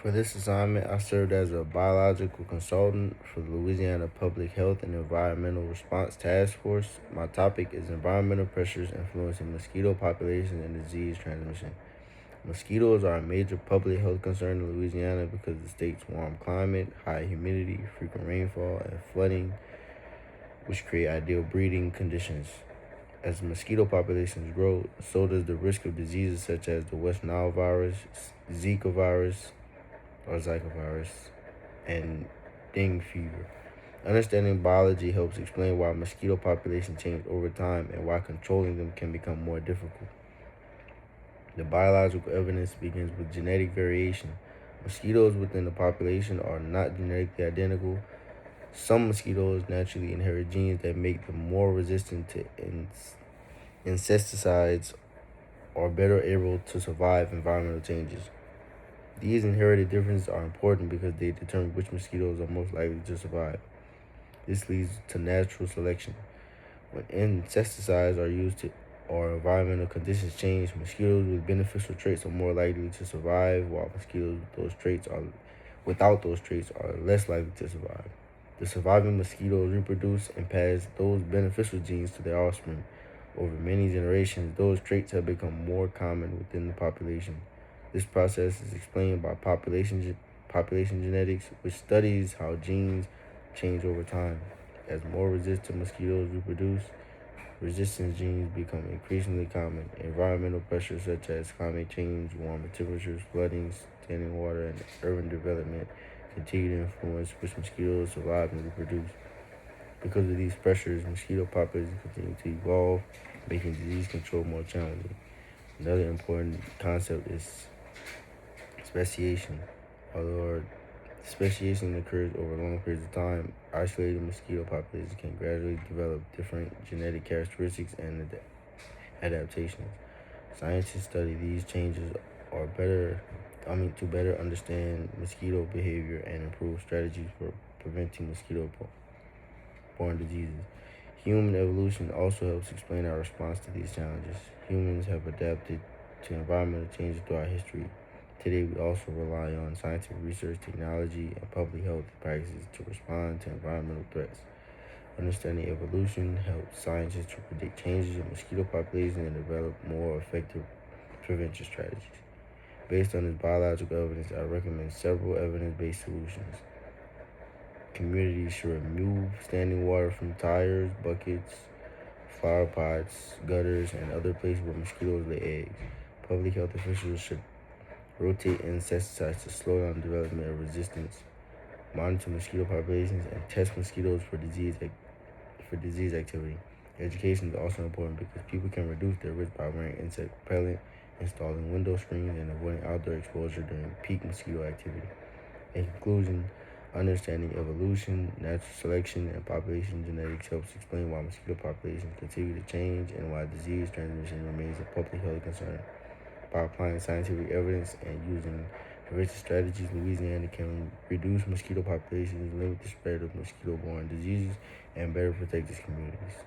For this assignment, I served as a biological consultant for the Louisiana Public Health and Environmental Response Task Force. My topic is environmental pressures influencing mosquito population and disease transmission. Mosquitoes are a major public health concern in Louisiana because of the state's warm climate, high humidity, frequent rainfall, and flooding, which create ideal breeding conditions. As mosquito populations grow, so does the risk of diseases such as the West Nile virus, Zika virus, or Zika virus, and dengue fever. Understanding biology helps explain why mosquito populations change over time and why controlling them can become more difficult. The biological evidence begins with genetic variation. Mosquitoes within the population are not genetically identical. Some mosquitoes naturally inherit genes that make them more resistant to insecticides or better able to survive environmental changes. These inherited differences are important because they determine which mosquitoes are most likely to survive. This leads to natural selection. When insecticides are used or environmental conditions change, mosquitoes with beneficial traits are more likely to survive, while mosquitoes without those traits are less likely to survive. The surviving mosquitoes reproduce and pass those beneficial genes to their offspring. Over many generations, those traits have become more common within the population. This process is explained by population genetics, which studies how genes change over time. As more resistant mosquitoes reproduce, resistance genes become increasingly common. Environmental pressures such as climate change, warmer temperatures, flooding, standing water, and urban development continue to influence which mosquitoes survive and reproduce. Because of these pressures, mosquito populations continue to evolve, making disease control more challenging. Another important concept is speciation. Although speciation occurs over long periods of time, isolated mosquito populations can gradually develop different genetic characteristics and adaptations. Scientists study these changes to better understand mosquito behavior and improve strategies for preventing mosquito-borne diseases. Human evolution also helps explain our response to these challenges. Humans have adapted to environmental changes throughout history. Today, we also rely on scientific research, technology, and public health practices to respond to environmental threats. Understanding evolution helps scientists to predict changes in mosquito populations and develop more effective prevention strategies. Based on this biological evidence, I recommend several evidence-based solutions. Communities should remove standing water from tires, buckets, flower pots, gutters, and other places where mosquitoes lay eggs. Public health officials should rotate insecticides to slow down development of resistance, monitor mosquito populations, and test mosquitoes for disease activity. Education is also important because people can reduce their risk by wearing insect repellent, installing window screens, and avoiding outdoor exposure during peak mosquito activity. In conclusion, understanding evolution, natural selection, and population genetics helps explain why mosquito populations continue to change and why disease transmission remains a public health concern. By applying scientific evidence and using preventive strategies, Louisiana can reduce mosquito populations, limit the spread of mosquito-borne diseases, and better protect its communities.